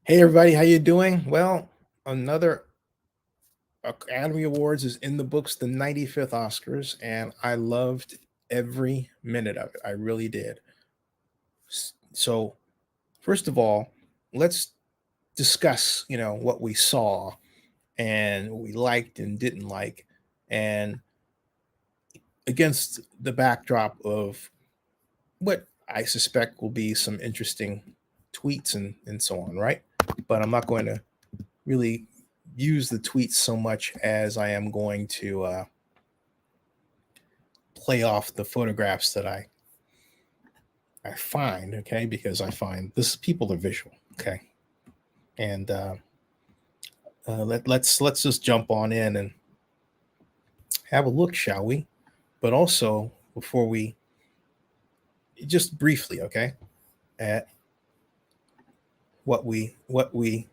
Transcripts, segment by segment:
Hey everybody, how you doing? Well, another Academy Awards is in the books, the 95th Oscars, and I loved every minute of it. I really did. So, first of all, let's discuss, what we saw and what we liked and didn't like, and against the backdrop of what I suspect will be some interesting tweets and so on, right? But I'm not going to really use the tweets so much as I am going to play off the photographs that I find, okay, because I find this people are visual, okay, and let's just jump on in and have a look, shall we? But also before we just briefly, okay, at what we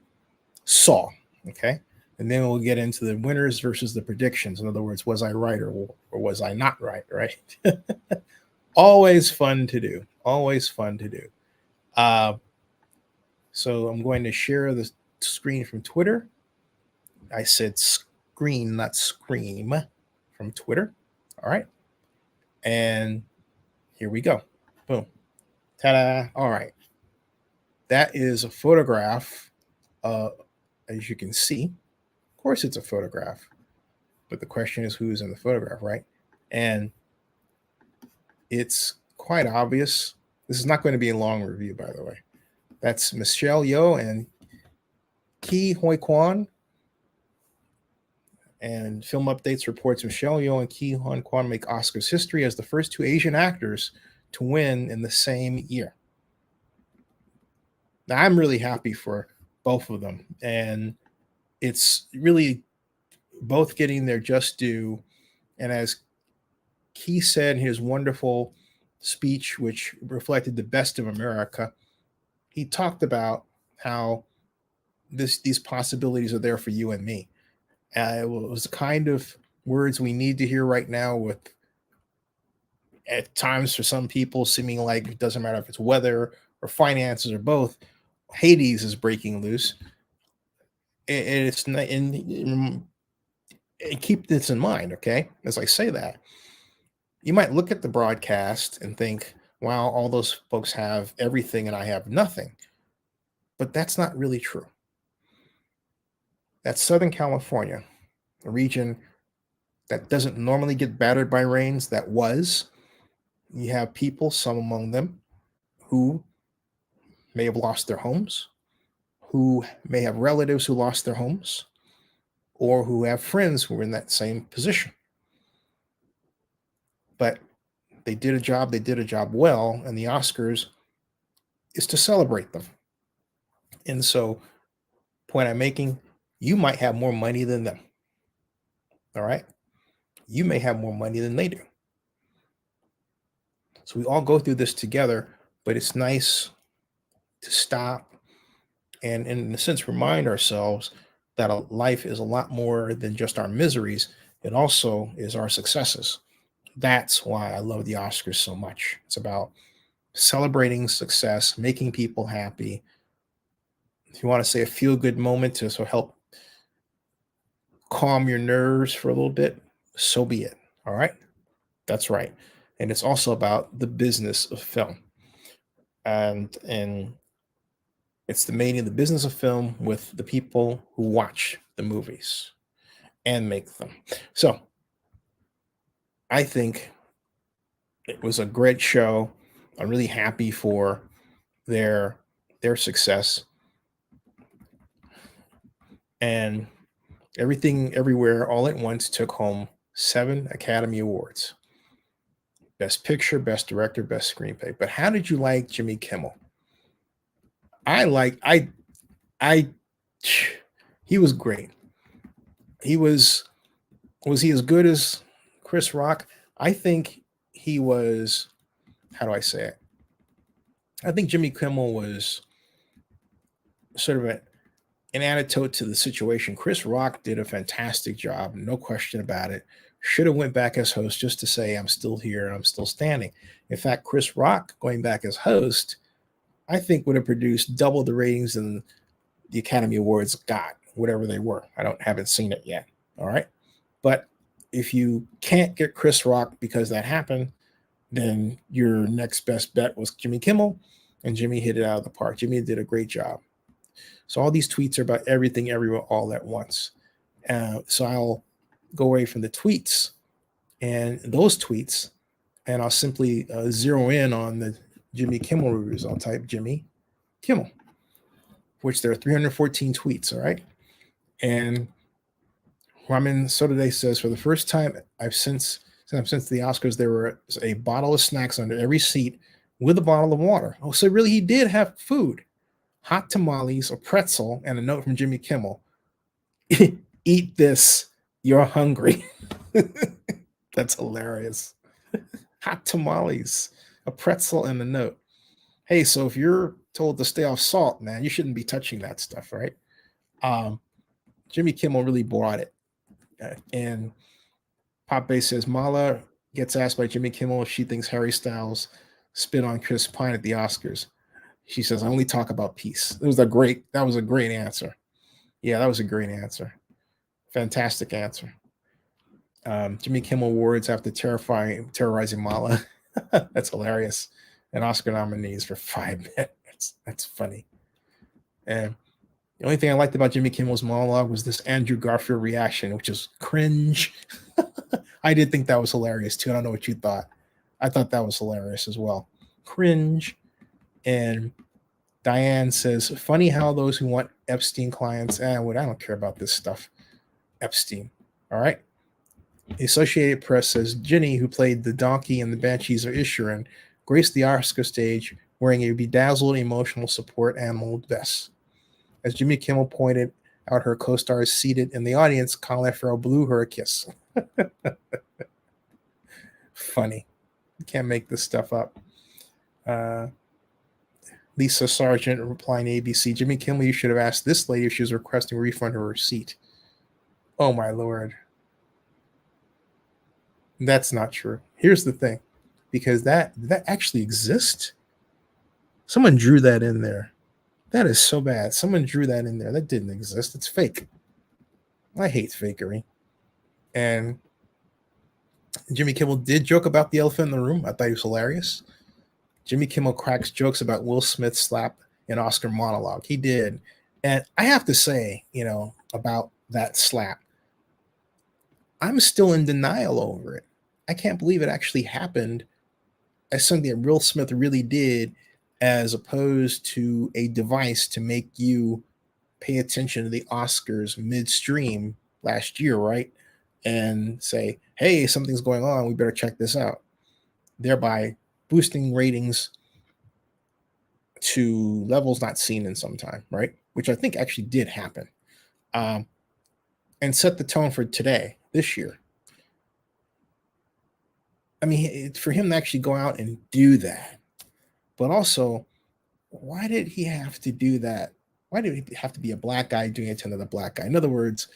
saw, okay, and then we'll get into the winners versus the predictions. In other words, was I right or was I not right? Right. Always fun to do. Always fun to do. Uh, so I'm going to share the screen from Twitter. I said screen, not scream, from Twitter. All right. And here we go. Boom. Ta da. All right. That is a photograph. Uh, as you can see, of course, it's a photograph. But the question is who's in the photograph, right? And it's quite obvious. This is not going to be a long review, by the way. That's Michelle Yeoh and Ke Huy Quan. And Film Updates reports Michelle Yeoh and Ke Huy Quan make Oscars history as the first two Asian actors to win in the same year. Now, I'm really happy for both of them. And it's really both getting their just due. And as Ke said in his wonderful speech, which reflected the best of America, he talked about how these possibilities are there for you and me. It was the kind of words we need to hear right now, with at times for some people seeming like it doesn't matter if it's weather or finances or both. Hades is breaking loose. And it's not, and keep this in mind, okay? As I say that, you might look at the broadcast and think, wow, all those folks have everything and I have nothing. But that's not really true. That's Southern California, a region that doesn't normally get battered by rains, that was. You have people, some among them, who may have lost their homes, who may have relatives who lost their homes, or who have friends who were in that same position. But they did a job well, and the Oscars is to celebrate them. And so, point I'm making, you might have more money than them. All right? You may have more money than they do. So we all go through this together, but it's nice to stop and, in a sense, remind ourselves that life is a lot more than just our miseries. It also is our successes. That's why I love the Oscars so much. It's about celebrating success, making people happy. If you want to say a feel good moment to so help calm your nerves for a little bit, so be it. All right. That's right. And it's also about the business of film. And it's the mating the business of film with the people who watch the movies and make them. So I think it was a great show. I'm really happy for their their success, and Everything Everywhere All at Once took home 7 Academy Awards: Best Picture, Best Director, Best Screenplay. But how did you like Jimmy Kimmel? I like I he was great. He was he as good as Chris Rock? I think he was. How do I say it? I think Jimmy Kimmel was sort of an antidote to the situation. Chris Rock did a fantastic job, no question about it. Should have went back as host just to say I'm still here and I'm still standing. In fact, Chris Rock going back as host, I think would have produced double the ratings than the Academy Awards got, whatever they were. Haven't seen it yet. All right. But if you can't get Chris Rock because that happened, then your next best bet was Jimmy Kimmel, and Jimmy hit it out of the park. Jimmy did a great job. So all these tweets are about everything, everywhere, all at once. So I'll go away from the tweets and those tweets, and I'll simply zero in on the Jimmy Kimmel reviews. I'll type Jimmy Kimmel, which there are 314 tweets, all right? And Ramen Sotoday says, for the first time since the Oscars, there was a bottle of snacks under every seat with a bottle of water. Oh, so really he did have food. Hot tamales, a pretzel, and a note from Jimmy Kimmel. Eat this, you're hungry. That's hilarious. Hot tamales, a pretzel, and a note. Hey, so if you're told to stay off salt, man, you shouldn't be touching that stuff, right? Jimmy Kimmel really brought it. And Pop Bay says, Mala gets asked by Jimmy Kimmel if she thinks Harry Styles spit on Chris Pine at the Oscars. She says, I only talk about peace. That was a great answer. Yeah, that was a great answer. Fantastic answer. Jimmy Kimmel words after terrorizing Mala. That's hilarious. And Oscar nominees for 5 minutes. That's funny. And the only thing I liked about Jimmy Kimmel's monologue was this Andrew Garfield reaction, which is cringe. I did think that was hilarious too. I don't know what you thought. I thought that was hilarious as well. Cringe. And Diane says, funny how those who want Epstein clients, I don't care about this stuff. Epstein. All right. The Associated Press says, Ginny, who played the donkey in the Banshees of Inisherin, graced the Oscar stage wearing a bedazzled emotional support animal vest. As Jimmy Kimmel pointed out her co-stars seated in the audience, Colin Farrell blew her a kiss. Funny. You can't make this stuff up. Lisa Sargent replying to ABC, Jimmy Kimmel, you should have asked this lady if she was requesting a refund of her receipt. Oh, my Lord. That's not true. Here's the thing. Because that actually exists. Someone drew that in there. That is so bad. Someone drew that in there. That didn't exist. It's fake. I hate fakery. And Jimmy Kimmel did joke about the elephant in the room. I thought he was hilarious. Jimmy Kimmel cracks jokes about Will Smith's slap in Oscar monologue. He did. And I have to say, about that slap, I'm still in denial over it. I can't believe it actually happened as something that Will Smith really did, as opposed to a device to make you pay attention to the Oscars midstream last year, right? And say, hey, something's going on. We better check this out. Thereby boosting ratings to levels not seen in some time, right? Which I think actually did happen. And set the tone for today, this year. I mean, for him to actually go out and do that. But also, why did he have to do that? Why did he have to be a black guy doing it to another black guy? In other words,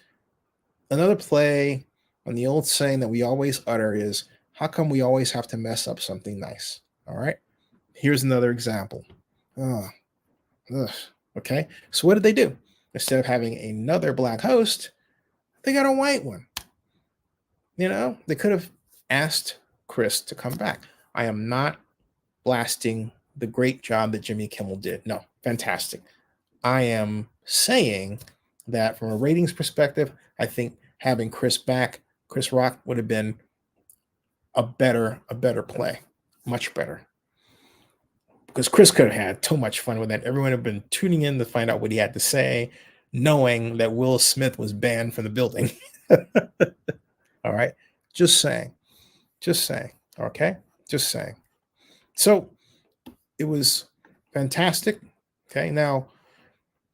another play on the old saying that we always utter is, how come we always have to mess up something nice? All right. Here's another example. Okay. So what did they do? Instead of having another black host, they got a white one. They could have asked Chris to come back. I am not blasting the great job that Jimmy Kimmel did. No, fantastic. I am saying that from a ratings perspective, I think having Chris Rock would have been a better play, much better. Because Chris could have had too much fun with that. Everyone had been tuning in to find out what he had to say, knowing that Will Smith was banned from the building. All right. Just saying. Okay. Just saying. So it was fantastic. Okay. Now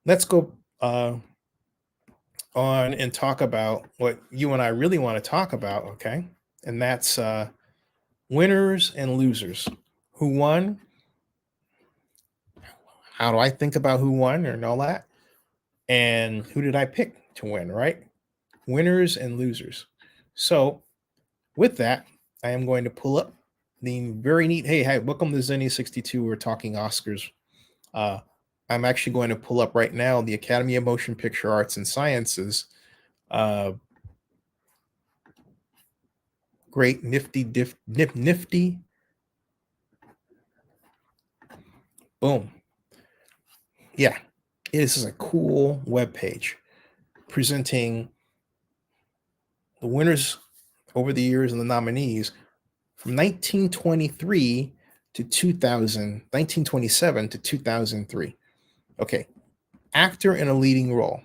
let's go on and talk about what you and I really want to talk about. Okay. And that's winners and losers. Who won? How do I think about who won and all that? And who did I pick to win, right? Winners and losers. So with that, I am going to pull up the very neat, hey, welcome to Zenny 62. We're talking Oscars I'm actually going to pull up right now the Academy of Motion Picture Arts and Sciences. Uh, great nifty. Boom. Yeah, this is a cool web page presenting the winners over the years and the nominees from 1923 to 2000, 1927 to 2003. Okay, actor in a leading role.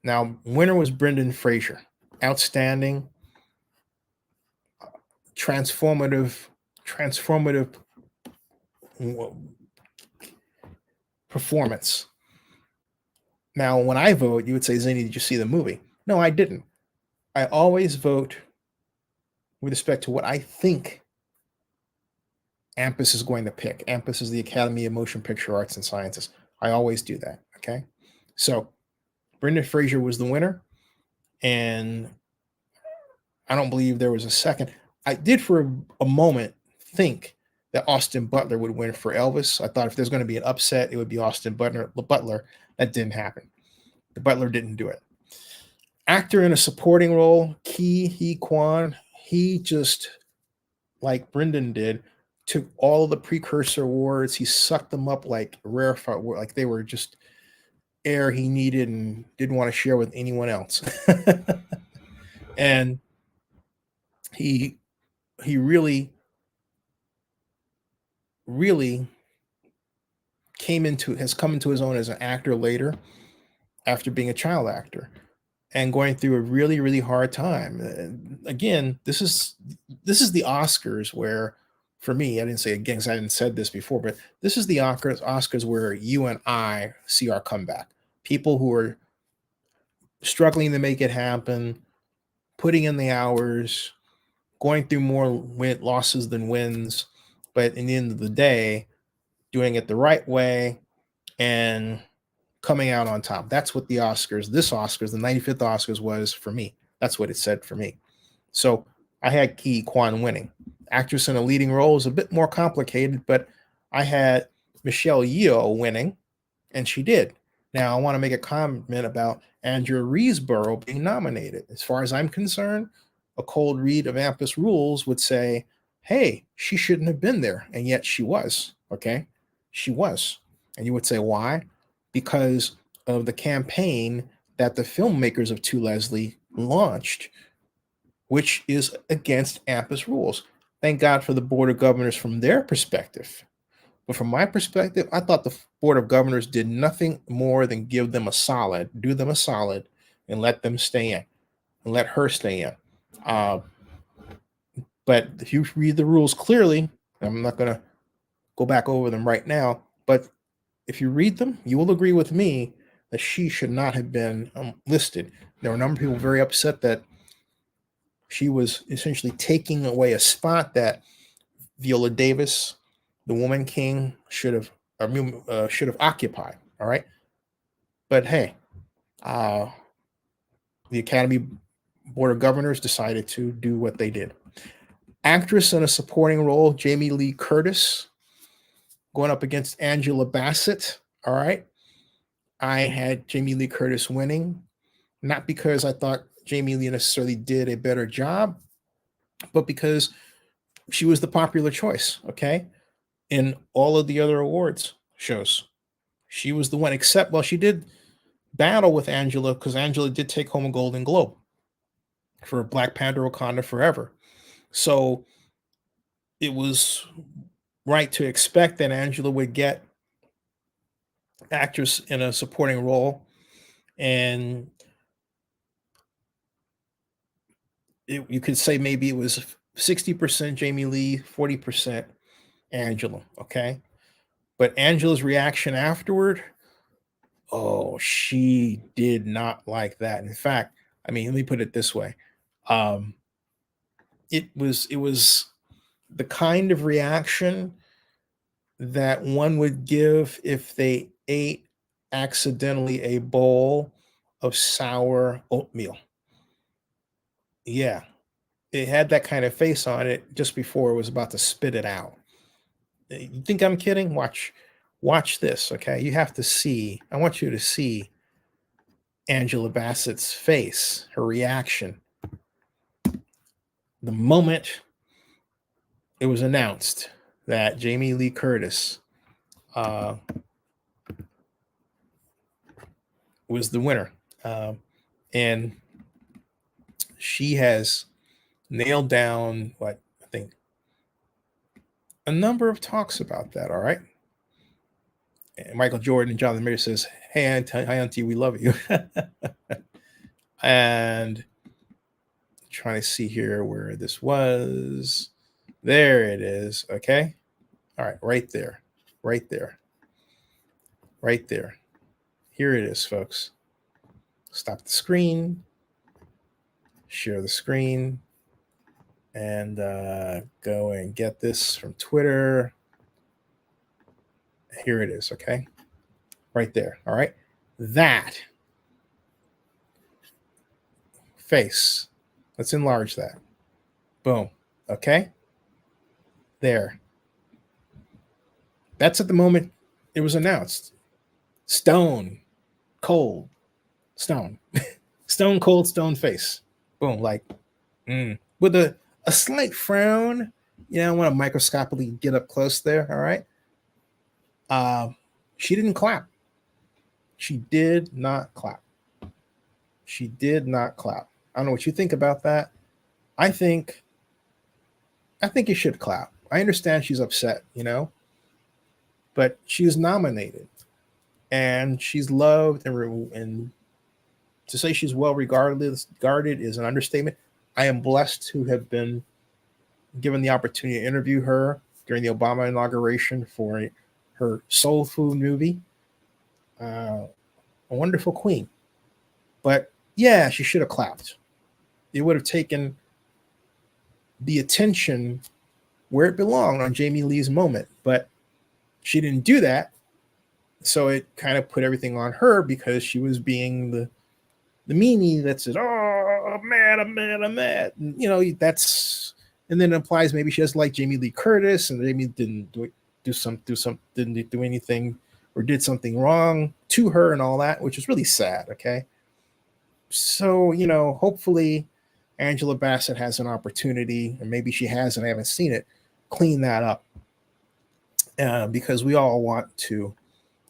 Now, winner was Brendan Fraser. Outstanding, transformative performance. Now, when I vote, you would say, Zany, did you see the movie? No, I didn't. I always vote with respect to what I think AMPAS is going to pick. AMPAS is the Academy of Motion Picture Arts and Sciences. I always do that. Okay. So Brendan Fraser was the winner. And I don't believe there was a second. I did for a moment think that Austin Butler would win for Elvis. I thought if there's going to be an upset, it would be Austin Butler. That didn't happen. The Butler didn't do it. Actor in a supporting role, Ke Huy Quan. He just, like Brendan did, took all of the precursor awards. He sucked them up like rarefied, like they were just air he needed and didn't want to share with anyone else. And he really has come into his own as an actor later, after being a child actor and going through a really, really hard time. Again, this is the Oscars where, for me, I didn't say again because I hadn't said this before, but this is the Oscars where you and I see our comeback. People who are struggling to make it happen, putting in the hours, going through more losses than wins, but in the end of the day, doing it the right way and coming out on top. That's what the Oscars, the 95th Oscars was for me. That's what it said for me. So I had Ke Huy Quan winning. Actress in a leading role is a bit more complicated, but I had Michelle Yeoh winning, and she did. Now I want to make a comment about Andrea Riseborough being nominated. As far as I'm concerned, a cold read of AMPAS rules would say, hey, she shouldn't have been there, and yet she was. Okay, she was. And you would say, why? Because of the campaign that the filmmakers of To Leslie launched, which is against AMPAS rules. Thank God for the Board of Governors from their perspective. But from my perspective, I thought the Board of Governors did nothing more than do them a solid, and let them stay in, and let her stay in. But if you read the rules clearly, I'm not going to go back over them right now, but if you read them, you will agree with me that she should not have been listed. There were a number of people very upset that she was essentially taking away a spot that Viola Davis, the Woman King, should have occupied. All right, but hey, the Academy Board of Governors decided to do what they did. Actress in a supporting role, Jamie Lee Curtis, going up against Angela Bassett. All right, I had Jamie Lee Curtis winning, not because I thought Jamie Lee necessarily did a better job, but because she was the popular choice. Okay, in all of the other awards shows, she was the one. Except, well, she did battle with Angela because Angela did take home a Golden Globe for Black Panther: Wakanda Forever. So it was right to expect that Angela would get actress in a supporting role, and you could say maybe it was 60% Jamie Lee, 40% Angela. Okay, but Angela's reaction afterward, oh, she did not like that. In fact, I mean, let me put it this way: it was the kind of reaction that one would give if they ate accidentally a bowl of sour oatmeal. Yeah, it had that kind of face on it just before it was about to spit it out. You think I'm kidding? Watch this, okay? You have to see, I want you to see Angela Bassett's face, her reaction. The moment it was announced that Jamie Lee Curtis was the winner. And she has nailed down what I think a number of talks about that. All right. And Michael Jordan and Jonathan Major says, "Hey, Auntie, we love you." And trying to see here where this was. There it is. Okay. All right. Right there. Right there. Right there. Here it is, folks. Stop the screen. Share the screen. And go and get this from Twitter. Here it is. Okay. Right there. All right. That face. Let's enlarge that. Boom. Okay. There. That's at the moment it was announced. Stone cold. Stone. Stone cold stone face. Boom. Like, with a slight frown. You know, I want to microscopically get up close there. All right. She didn't clap. She did not clap. She did not clap. I don't know what you think about that. I think you should clap. I understand she's upset, you know, but she's nominated and she's loved, and to say she's well regarded is an understatement. I am blessed to have been given the opportunity to interview her during the Obama inauguration for her Soul Food movie. A wonderful queen. But yeah, she should have clapped. It would have taken the attention where it belonged on Jamie Lee's moment. But she didn't do that. So it kind of put everything on her because she was being the meanie that says, "Oh, I'm mad, I'm mad, I'm mad." And, you know, that's, and then it implies maybe she doesn't like Jamie Lee Curtis and Jamie didn't didn't do anything or did something wrong to her and all that, which is really sad. Okay. So, you know, hopefully Angela Bassett has an opportunity, and maybe she has, and I haven't seen it, clean that up. Because we all want to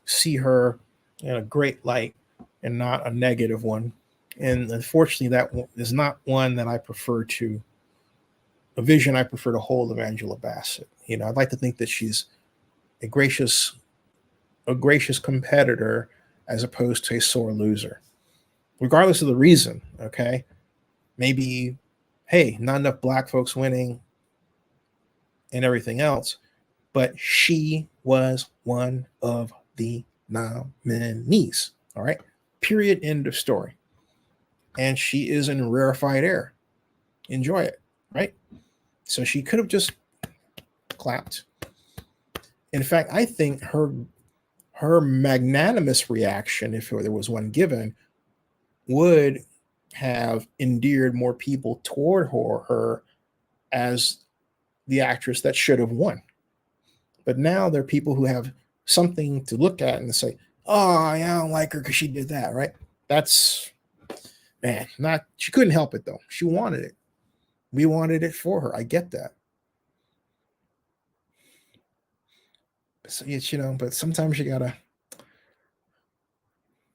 see her in a great light and not a negative one. And unfortunately, that is not one that I prefer to, a vision I prefer to hold of Angela Bassett. You know, I'd like to think that she's a gracious competitor as opposed to a sore loser, regardless of the reason. Okay. Maybe, hey, not enough black folks winning and everything else, but she was one of the nominees. All right. Period. End of story. And she is in rarefied air. Enjoy it. Right. So she could have just clapped. In fact, I think her magnanimous reaction, if there was one given, would have endeared more people toward her as the actress that should have won. But now there are people who have something to look at and say, "Oh, I don't like her because she did that." Right? That's, man, not, she couldn't help it though. She wanted it. We wanted it for her. I get that. So it's, you know, but sometimes you gotta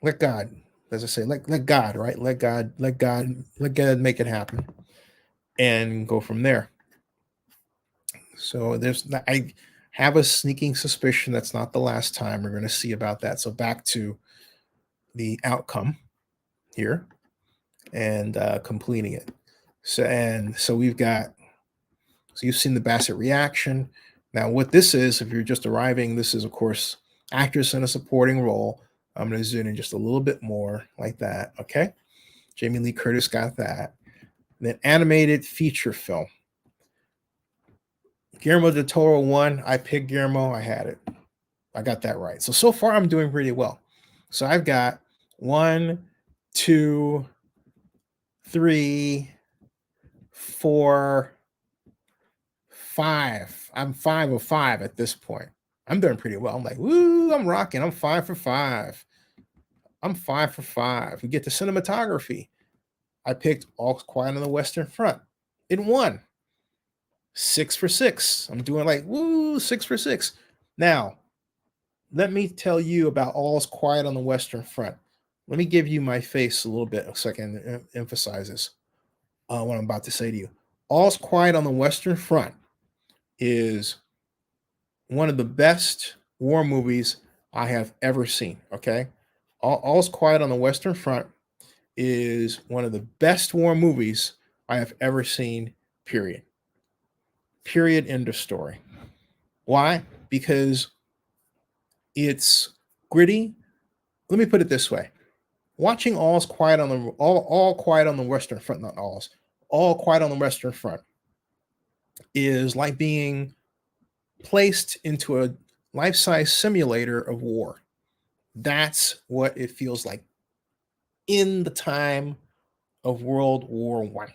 let God, as I say, let God, right? Let God make it happen and go from there. So I have a sneaking suspicion that's not the last time we're going to see about that. So back to the outcome here and completing it. So we've got, so you've seen the Bassett reaction. Now what this is, if you're just arriving, this is of course actress in a supporting role. I'm going to zoom in just a little bit more like that. Okay. Jamie Lee Curtis got that. And then animated feature film. Guillermo del Toro won. I picked Guillermo. I had it. I got that right. So far I'm doing pretty well. So I've got 1, 2, 3, 4, 5. I'm 5 of 5 at this point. I'm doing pretty well. I'm like, woo, I'm rocking. I'm 5 for 5. I'm 5 for 5. We get to cinematography. I picked All Quiet on the Western Front. It won. 6 for 6. I'm doing like, woo, 6 for 6. Now, let me tell you about All's Quiet on the Western Front. Let me give you my face a little bit so I can emphasize this, what I'm about to say to you. All's Quiet on the Western Front is one of the best war movies I have ever seen. Okay. All's Quiet on the Western Front is one of the best war movies I have ever seen, period. Period. End of story. Why? Because it's gritty. Let me put it this way. Watching All's Quiet on the All Quiet on the Western Front, not All's, All Quiet on the Western Front is like being placed into a life-size simulator of war. That's what it feels like in the time of World War One.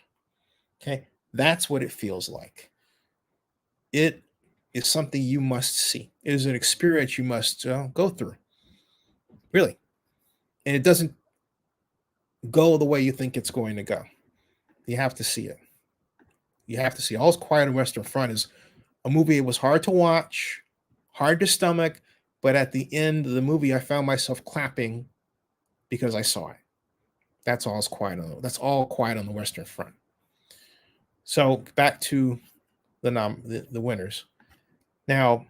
Okay, that's what it feels like. It is something you must see. It is an experience you must go through. Really, and it doesn't go the way you think it's going to go. You have to see it. You have to see. All's Quiet on the Western Front is a movie. It was hard to watch, hard to stomach, but at the end of the movie, I found myself clapping because I saw it. That's All's Quiet on. That's All Quiet on the Western Front. So back to the winners. Now,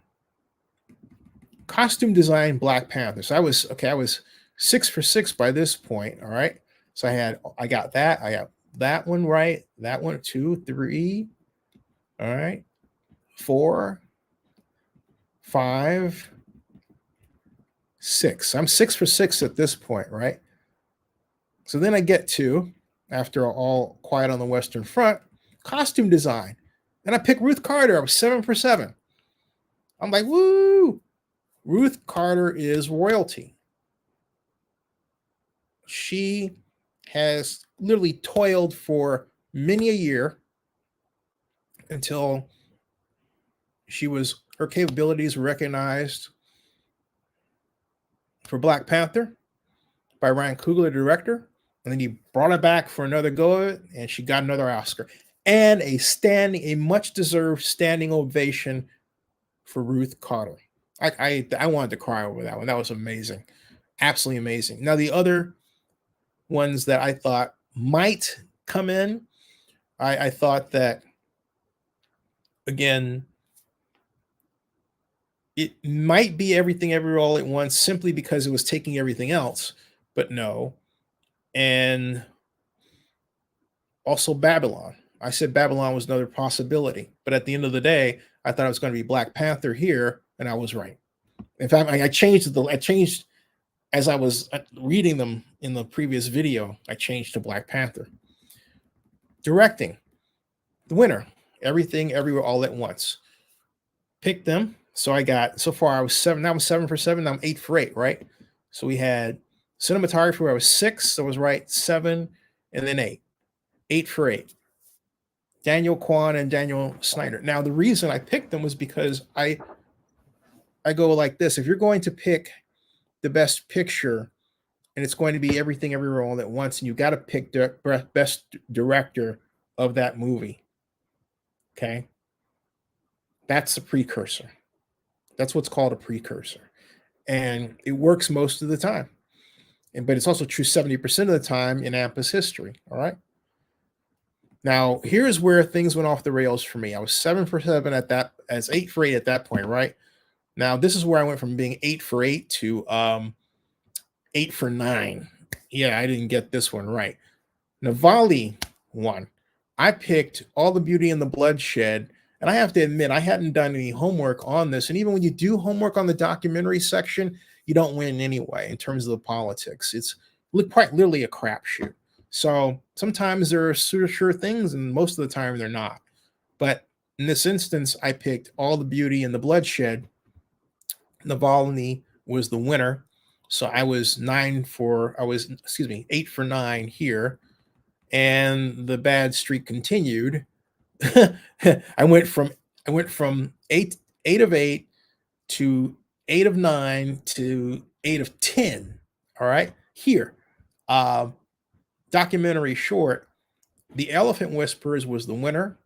costume design Black Panther. So I was 6 for 6 by this point. All right. So I got that one right. That one, 2, 3. All right. 4, 5, 6. I'm 6 for 6 at this point, right? So then I get to, after All Quiet on the Western Front, costume design. And I picked Ruth Carter. I was 7 for 7. I'm like, woo! Ruth Carter is royalty. She has literally toiled for many a year until her capabilities were recognized for Black Panther by Ryan Coogler, the director, and then he brought her back for another go at it, and she got another Oscar and a much-deserved standing ovation for Ruth Carter. I wanted to cry over that one. That was amazing, absolutely amazing. Now the other ones that I thought might come in, I thought that again, it might be Everything Everywhere All at Once simply because it was taking everything else, but no. And also Babylon. I said Babylon was another possibility, but at the end of the day, I thought it was going to be Black Panther here, and I was right. In fact, I changed as I was reading them in the previous video. I changed to Black Panther. Directing, the winner, Everything Everywhere All at Once. Picked them. So so far I was 7. Now I'm 7 for 7. Now I'm 8 for 8, right? So we had cinematography where I was 6. So I was right, 7, and then 8. 8 for 8. Daniel Kwan and Daniel Snyder. Now the reason I picked them was because I go like this. If you're going to pick the best picture and it's going to be Everything Everywhere All at Once, and you got to pick the best director of that movie. Okay. That's a precursor. That's what's called a precursor. And it works most of the time. But it's also true 70% of the time in AMPA's history. All right. Now, here's where things went off the rails for me. I was 7 for 7 at that, as 8 for 8 at that point, right? Now, this is where I went from being 8 for 8 to 8 for 9. Yeah, I didn't get this one right. Navali won. I picked All the Beauty and the Bloodshed, and I have to admit, I hadn't done any homework on this. And even when you do homework on the documentary section, you don't win anyway in terms of the politics. It's quite literally a crapshoot. So sometimes there are sure things, and most of the time they're not. But in this instance, I picked All the Beauty and the Bloodshed. Navalny was the winner. So I was 8 for 9 here. And the bad streak continued. I went from 8 of 8 to 8 of 9 to 8 of 10. All right. Here, uh, documentary short, The Elephant Whisperers was the winner.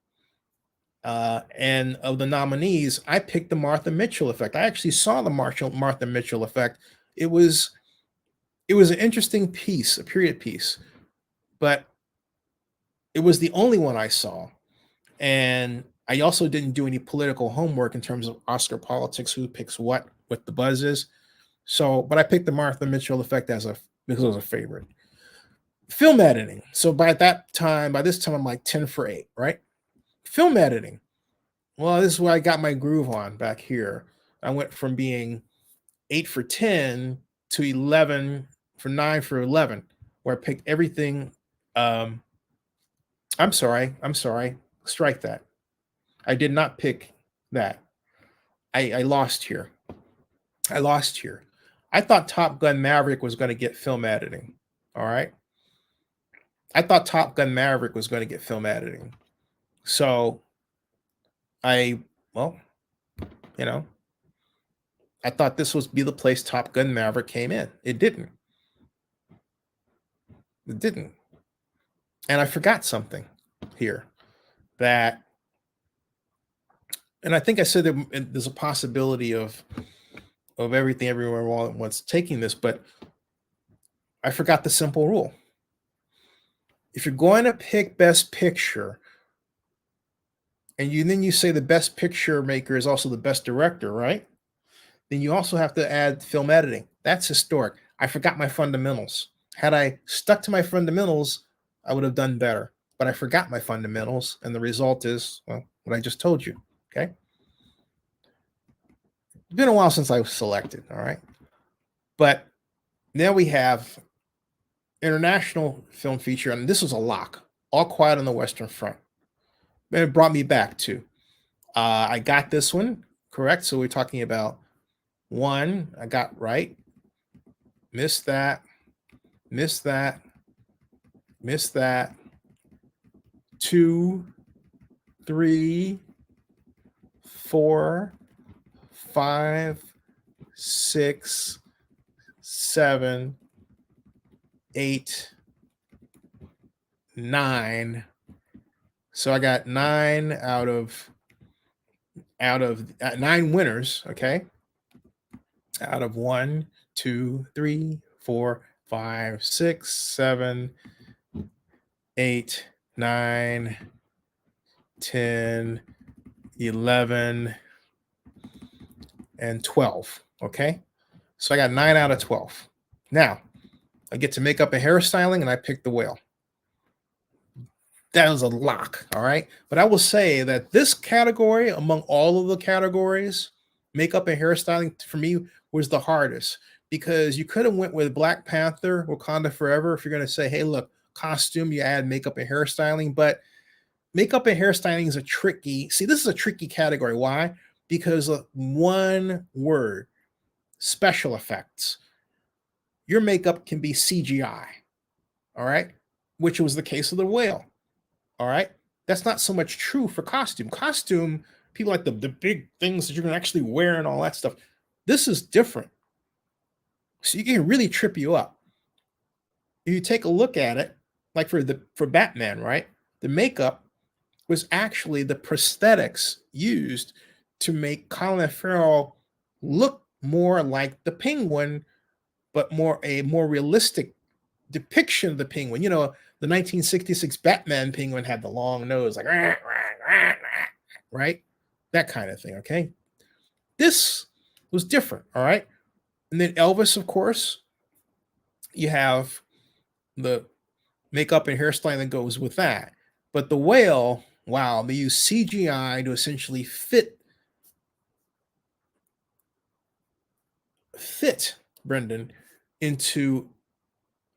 And of the nominees, I picked the Martha Mitchell Effect. I actually saw the Martha Mitchell Effect. It was an interesting piece, a period piece, but it was the only one I saw. And I also didn't do any political homework in terms of Oscar politics, who picks what the buzz is. So, but I picked the Martha Mitchell Effect because it was a favorite. Film editing. So by this time, I'm like 10 for 8, right? Film editing. Well, this is where I got my groove on back here. I went from being 8 for 10 to 11 for 9 for 11, where I picked everything. Um, I'm sorry. Strike that. I did not pick that. I lost here. I thought Top Gun Maverick was going to get film editing. All right. I thought Top Gun Maverick was going to get film editing. So well, you know, I thought this was be the place Top Gun Maverick came in. It didn't. And I forgot something here that, and I think I said that there's a possibility of everything everywhere all at once taking this, but I forgot the simple rule. If you're going to pick Best Picture, and then you say the Best Picture maker is also the Best Director, right? Then you also have to add film editing. That's historic. I forgot my fundamentals. Had I stuck to my fundamentals, I would have done better. But I forgot my fundamentals, and the result is, well, what I just told you. Okay. It's been a while since I was selected. All right. But now we have international film feature, and this was a lock. All Quiet on the Western Front. And it brought me back to. I got this one correct. So we're talking about one I got right. Missed that. 2, 3, 4, 5, 6, 7, 8, 9. So I got 9 out of 9 winners. Okay. Out of 1, 2, 3, 4, 5, 6, 7, 8, 9, 10, 11, and 12. Okay. So I got 9 out of 12. Now I get to makeup and hairstyling, and I picked The Whale. That was a lock. All right. But I will say that this category, among all of the categories, makeup and hairstyling for me was the hardest, because you could have went with Black Panther, Wakanda Forever. If you're going to say, hey, look, costume, you add makeup and hairstyling, but makeup and hairstyling is this is a tricky category. Why? Because of one word, special effects. Your makeup can be CGI. All right. Which was the case of The Whale. All right. That's not so much true for costume. Costume, people like the big things that you can actually wear and all that stuff. This is different. So you can really trip you up. If you take a look at it, like for Batman, right? The makeup was actually the prosthetics used to make Colin Farrell look more like the Penguin, but a more realistic depiction of the Penguin. You know, the 1966 Batman Penguin had the long nose, like right? That kind of thing. Okay. This was different. All right. And then Elvis, of course, you have the makeup and hairstyling that goes with that. But The Whale, wow, they use CGI to essentially fit Brendan into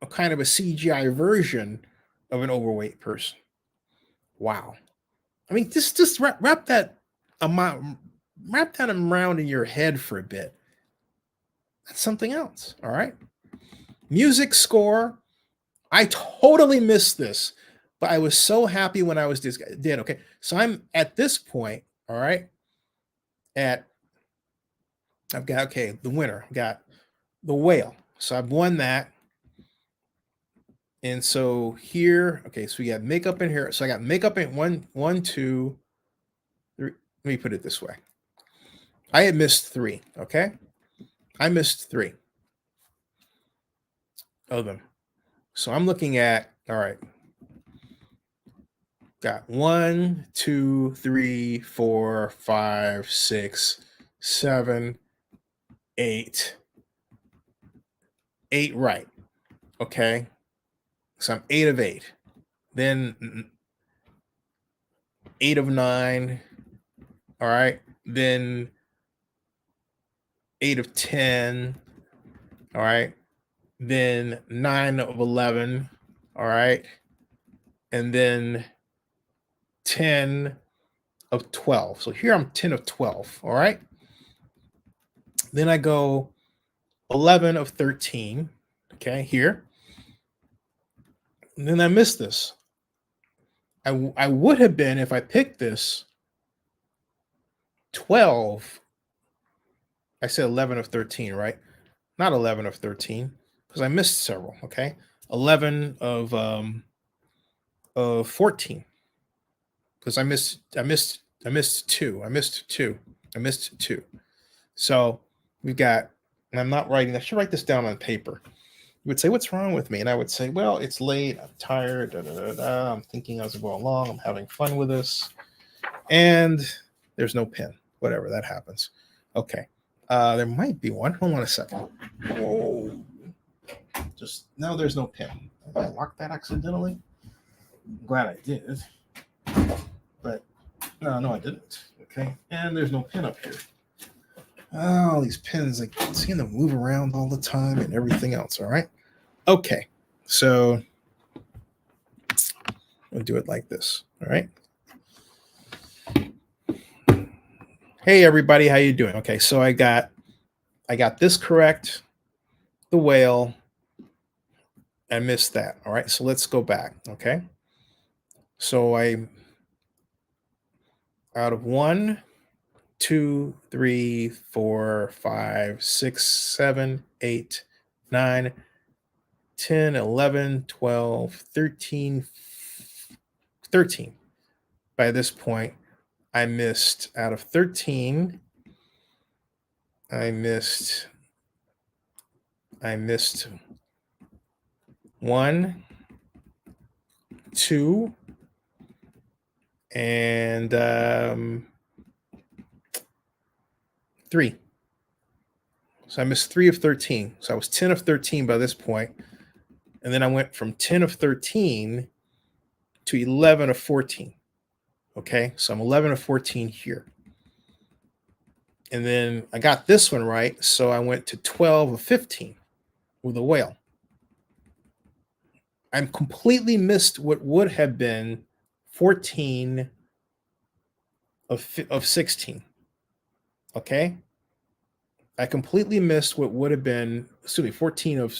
a kind of a CGI version of an overweight person. Wow. I mean, just wrap that around in your head for a bit. That's something else. All right. Music score. I totally missed this, but I was so happy when I did. Okay. So I'm at this point, all right, at I've got, okay, the winner. I've got the whale. So I've won that. And so here, okay, so we got makeup in here. So I got makeup in one, two, three. Let me put it this way. I had missed 3. Okay. I missed 3 of them. So I'm looking at, all right, got 1, 2, 3, 4, 5, 6, 7, 8. 8 right. Okay. So I'm 8 of 8. Then 8 of 9. All right. Then 8 of 10. All right. Then 9 of 11. All right. And then 10 of 12. So here I'm 10 of 12. All right. Then I go 11 of 13. Okay. Here. And then I missed this. I would have been, if I picked this, 12. I said 11 of 13, right? Not 11 of 13 because I missed several. Okay. 11 of 14 because I missed 2. I missed 2. So we've got, and I'm not writing, I should write this down on paper. You would say, what's wrong with me? And I would say, well, it's late. I'm tired. I'm thinking as I go along. I'm having fun with this. And there's no pen. Whatever, that happens. Okay. There might be one. Hold on a second. Whoa. Just, no, there's no pen. Did I lock that accidentally? I'm glad I did. But no, I didn't. Okay. And there's no pen up here. Oh, these pins, I keep seeing them move around all the time and everything else. All right. Okay. So we'll do it like this. All right. Hey everybody, how you doing? Okay, so I got this correct, the whale. I missed that. All right, so let's go back. Okay. So I out of 1, 2, 3, 4, 5, 6, 7, 8, 9, 10, 11, 12, 13, 13. By this point, I missed out of 13. I missed 1, 2, and 3. So I missed 3 of 13. So I was 10 of 13 by this point. And then I went from 10 of 13 to 11 of 14. Okay, so I'm 11 of 14 here. And then I got this one right. So I went to 12 of 15 with a whale. I'm completely missed what would have been 14 of 16. Okay. I completely missed what would have been, 14 of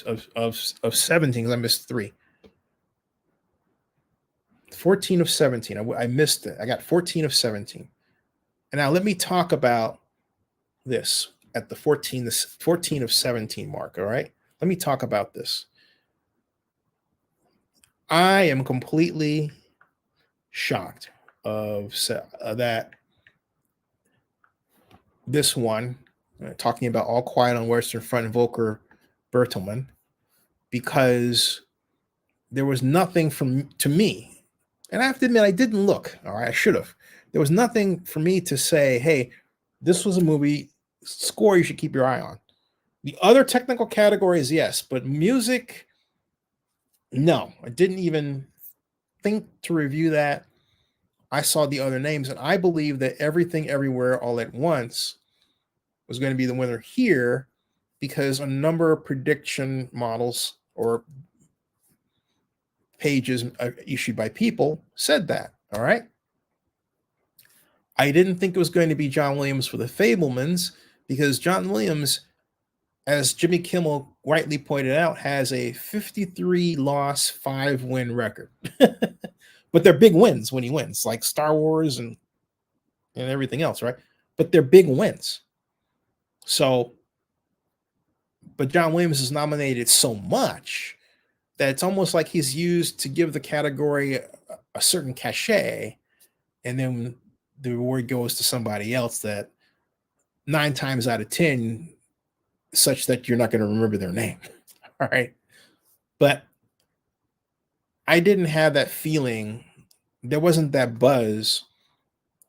17 because I missed 3. 14 of 17. I missed it. I got 14 of 17. And now let me talk about this at the 14 of 17 mark. All right. Let me talk about this. I am completely shocked of that this one, talking about All Quiet on Western Front and Volker Bertelmann, because there was nothing to me, and I have to admit I didn't look. All right, I should have. There was nothing for me to say, hey, this was a movie score you should keep your eye on. The other technical categories, yes, but music, no. I didn't even think to review that. I saw the other names, and I believe that Everything Everywhere All at Once was going to be the winner here because a number of prediction models or pages issued by people said that. All right. I didn't think it was going to be John Williams for The Fabelmans because John Williams, as Jimmy Kimmel rightly pointed out, has a 53 loss, 5 win record. But they're big wins when he wins, like Star Wars and everything else, right? But they're big wins. So, but John Williams is nominated so much that it's almost like he's used to give the category a certain cachet, and then the award goes to somebody else that 9 times out of 10, such that you're not going to remember their name. All right. But I didn't have that feeling. There wasn't that buzz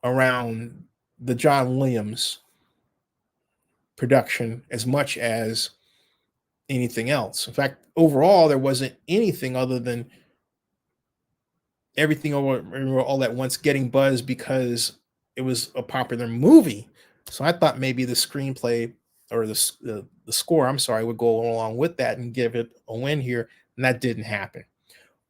around the John Williams production as much as anything else. In fact, overall, there wasn't anything other than everything over all at once getting buzz because it was a popular movie. So I thought maybe the screenplay or the score, I'm sorry, would go along with that and give it a win here, and that didn't happen.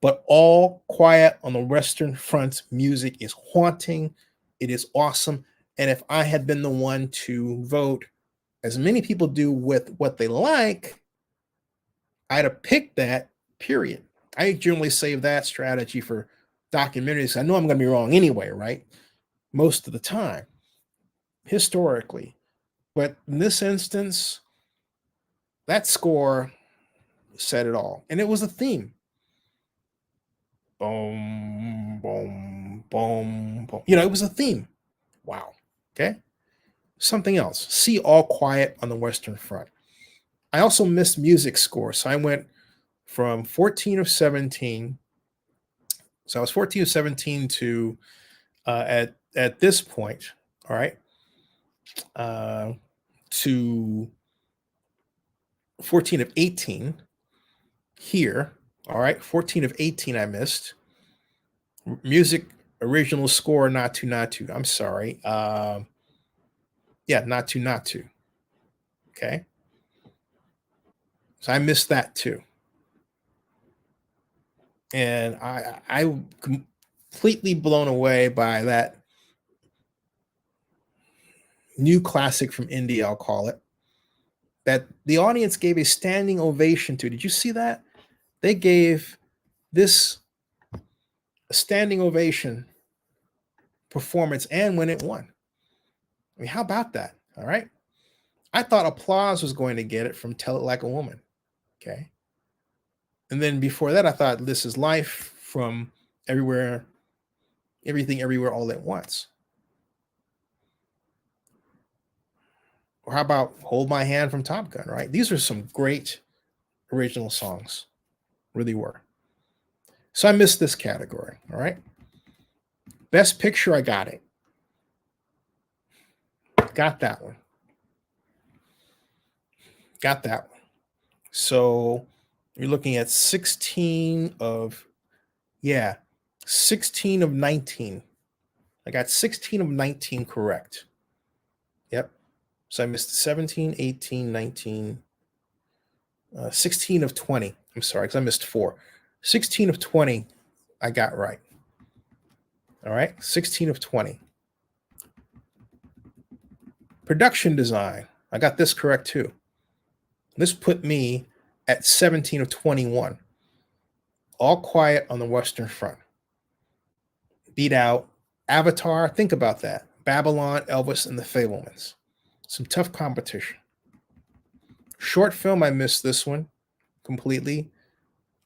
But All Quiet on the Western Front music is haunting. It is awesome. And if I had been the one to vote, as many people do, with what they like, I'd have picked that, period. I generally save that strategy for documentaries. I know I'm going to be wrong anyway, right? Most of the time, historically. But in this instance, that score said it all. And it was a theme. Boom, boom, boom, boom. You know, it was a theme. Wow. Okay. Something else. See All Quiet on the Western Front. I also missed music score. So I went from 14 of 17. So I was 14 of 17 to at this point, all right, to 14 of 18 here. All right, 14 of 18 I missed. Music original score, Naatu. I'm sorry. Yeah, Naatu. Okay. So I missed that too. And I completely blown away by that new classic from India, I'll call it, that the audience gave a standing ovation to. Did you see that? They gave this a standing ovation performance and when it won. I mean, how about that? All right. I thought Applause was going to get it from Tell It Like a Woman. Okay. And then before that, I thought This Is Life from Everywhere, Everything Everywhere All at Once. Or how about Hold My Hand from Top Gun, right? These are some great original songs. Really were. So I missed this category. All right. Best Picture, I got it. Got that one. Got that one. So you're looking at 16 of 19. I got 16 of 19 correct. Yep. So I missed 17, 18, 19, 16 of 20. I'm sorry, because I missed 4. 16 of 20 I got right. All right. 16 of 20. Production design. I got this correct too. This put me at 17 of 21. All Quiet on the Western Front. Beat out Avatar. Think about that. Babylon, Elvis, and the Fabelmans. Some tough competition. Short film, I missed this one completely.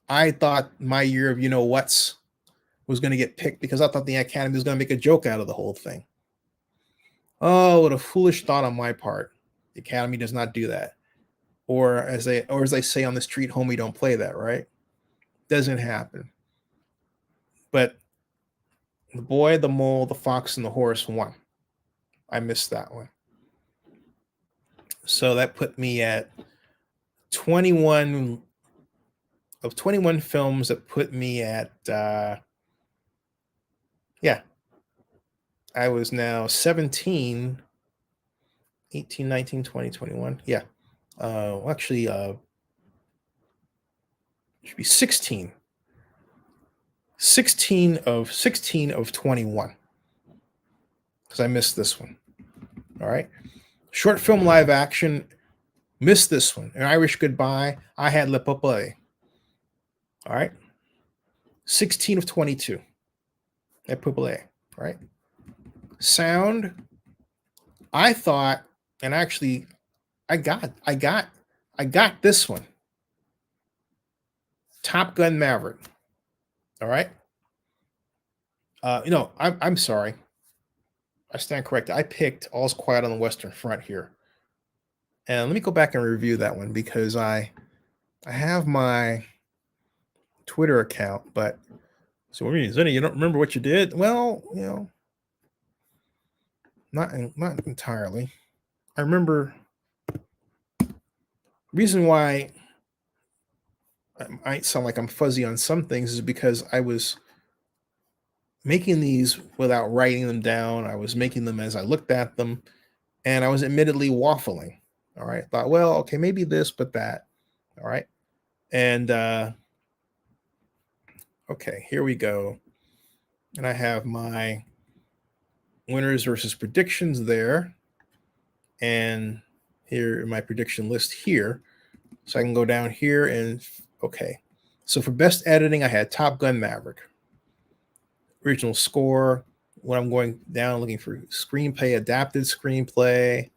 I thought My Year of You Know What's was going to get picked because I thought the Academy was going to make a joke out of the whole thing. Oh, what a foolish thought on my part. The Academy does not do that. Or as they say on the street, homie, don't play that, right? Doesn't happen. But The Boy, the Mole, the Fox, and the Horse won. I missed that one. So that put me at 21 of 21 films. That put me at I was now 17, 18, 19, 20, 21. Yeah. Actually, it should be 16. 16 of 21. Because I missed this one. All right. Short film live action, missed this one. An Irish Goodbye. I had Le Peuple. All right. 16 of 22. Le Peuple. Right. Sound. I thought, and actually I got this one. Top Gun Maverick. All right. I'm sorry. I stand corrected. I picked All's Quiet on the Western Front here. And let me go back and review that one because I have my Twitter account, but so what do you mean, Zinni, you don't remember what you did? Well, not entirely. I remember reason why I might sound like I'm fuzzy on some things is because I was making these without writing them down. I was making them as I looked at them, and I was admittedly waffling. All right. Thought, well, okay, maybe this, but that. All right. And okay, here we go. And I have my winners versus predictions there. And here in my prediction list here. So I can go down here and okay. So for best editing, I had Top Gun Maverick. Original score, when I'm going down looking for screenplay, adapted screenplay,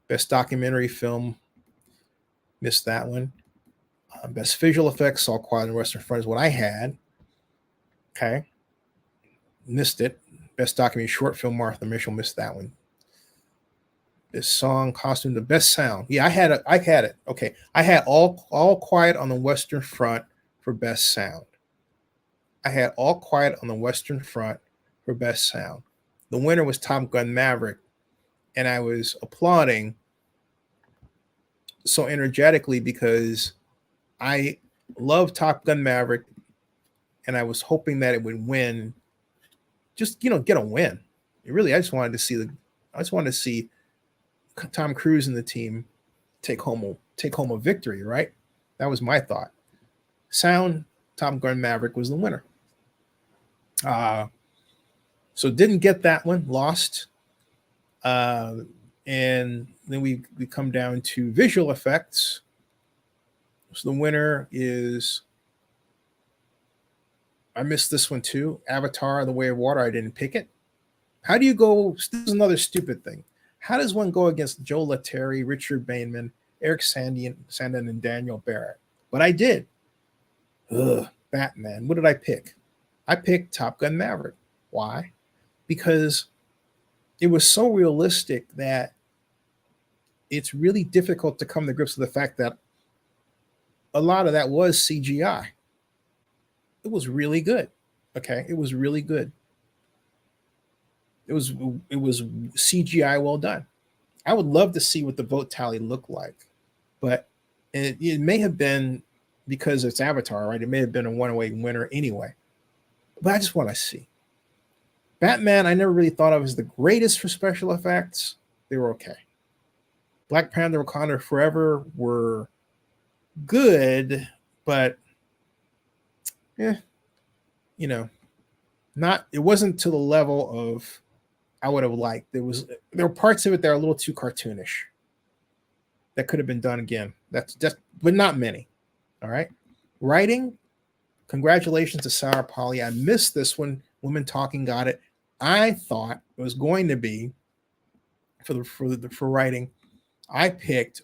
best documentary film, missed that one. Best visual effects, All Quiet on the Western Front is what I had. Okay. Missed it. Best documentary short film, Martha Mitchell, missed that one. Best song, costume, the best sound. Yeah, I had it. Okay. I had all Quiet on the Western Front for best sound. I had All Quiet on the Western Front for best sound. The winner was Top Gun Maverick, and I was applauding so energetically because I love Top Gun Maverick, and I was hoping that it would win. Just get a win. I just wanted to see Tom Cruise and the team take home a victory. Right, that was my thought. Sound, Top Gun Maverick was the winner. So didn't get that one, lost. And then we come down to visual effects. So the winner is, I missed this one too, Avatar: The Way of Water. I didn't pick it. How do you go? This is another stupid thing. How does one go against Joe Letteri, Richard Bateman, Eric Sandin, and Daniel Barrett? But I did. Ugh, Batman. What did I pick? I picked Top Gun Maverick. Why? Because it was so realistic that it's really difficult to come to grips with the fact that a lot of that was CGI. It was really good. Okay, it was really good. It was CGI well done. I would love to see what the vote tally looked like, but it may have been because it's Avatar, right? It may have been a one-way winner anyway. But I just want to see. Batman, I never really thought of as the greatest for special effects. They were okay. Black Panther, Wakanda Forever were good, but not. It wasn't to the level of I would have liked. There were parts of it that are a little too cartoonish. That could have been done again. That's just, but not many. All right. Writing. Congratulations to Sarah Polley. I missed this one. Women Talking got it. I thought it was going to be for writing. I picked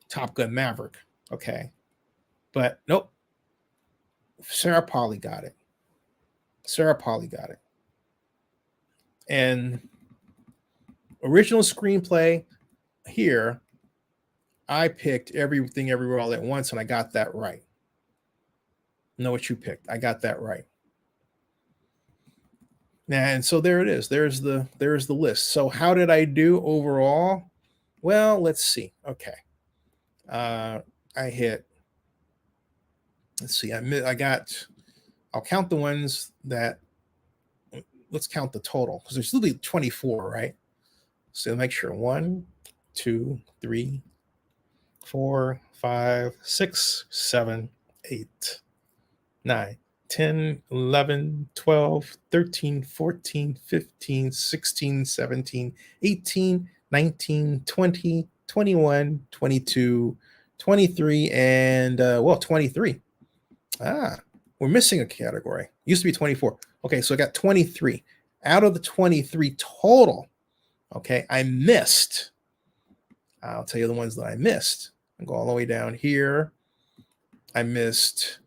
Top Gun Maverick. Okay, but nope. Sarah Polley got it. And original screenplay here, I picked Everything Everywhere All at Once, and I got that right. Know what you picked? I got that right. And so there it is. There's the list. So how did I do overall? Well, let's see. Okay. I hit. Let's see. I'll count the ones that. Let's count the total because there's literally 24, right? So make sure 1, 2, 3, 4, 5, 6, 7, 8, 9, 10, 11, 12, 13, 14, 15, 16, 17, 18, 19, 20, 21, 22, 23, and 23. We're missing a category. Used to be 24. Okay, so I got 23. Out of the 23 total, okay, I missed I'll tell you the ones that I missed. I'll go all the way down here. I missed.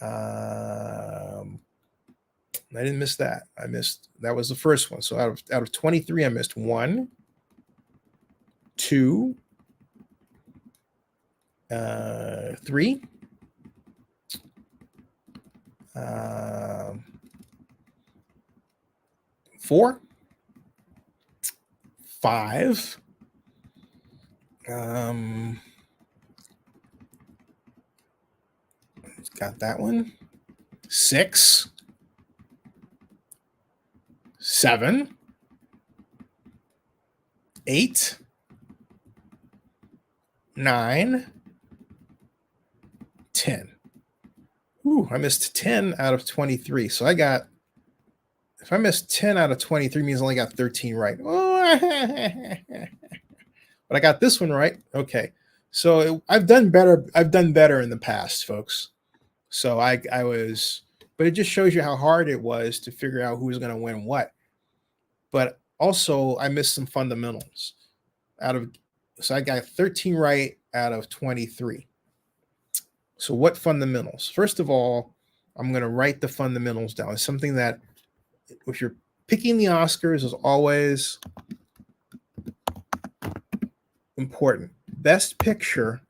I didn't miss that. That was the first one. So out of 23, I missed 1, 2, 3, 4, 5. Got that one. 6, 7, 8, 9, 10. Ooh, I missed 10 out of 23. So if I missed 10 out of 23 means I only got 13 right. But I got this one right. Okay. So I've done better. I've done better in the past, folks. So but it just shows you how hard it was to figure out who was going to win what. But also I missed some fundamentals so I got 13 right out of 23. So what fundamentals? First of all, I'm going to write the fundamentals down. It's something that if you're picking the Oscars is always important. Best Picture,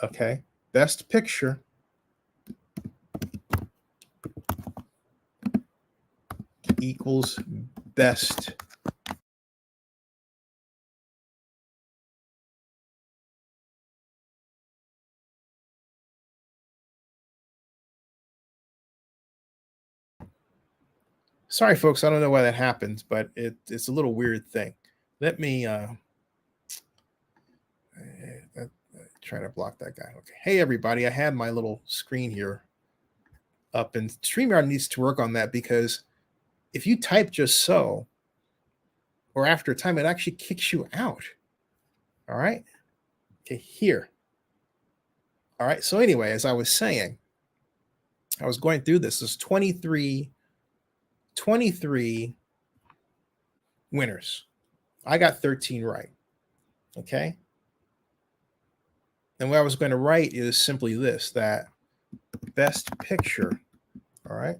okay? Best Picture equals best. Sorry, folks, I don't know why that happens, but it's a little weird thing. Let me try to block that guy. Okay. Hey, everybody, I had my little screen here up, and StreamYard needs to work on that because if you type just so, or after a time, it actually kicks you out. All right. Okay, here. All right. So anyway, as I was saying, I was going through this. There's 23 winners. I got 13 right. Okay. And what I was going to write is simply this, that best picture. All right.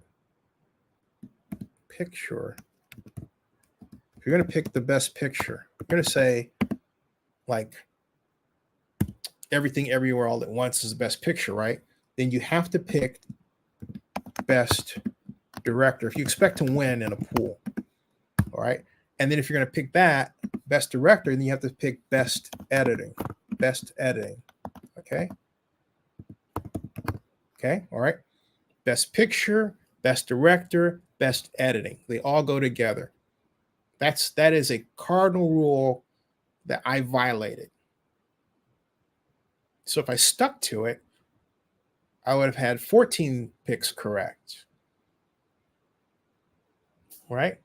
Picture. If you're going to pick the best picture, you're going to say like Everything Everywhere All at Once is the best picture, right? Then you have to pick best director if you expect to win in a pool. All right. And then if you're going to pick that best director, then you have to pick best editing. Best editing. Okay. Okay. All right. Best picture, best director, best editing. They all go together. That is a cardinal rule that I violated. So if I stuck to it, I would have had 14 picks correct. Right?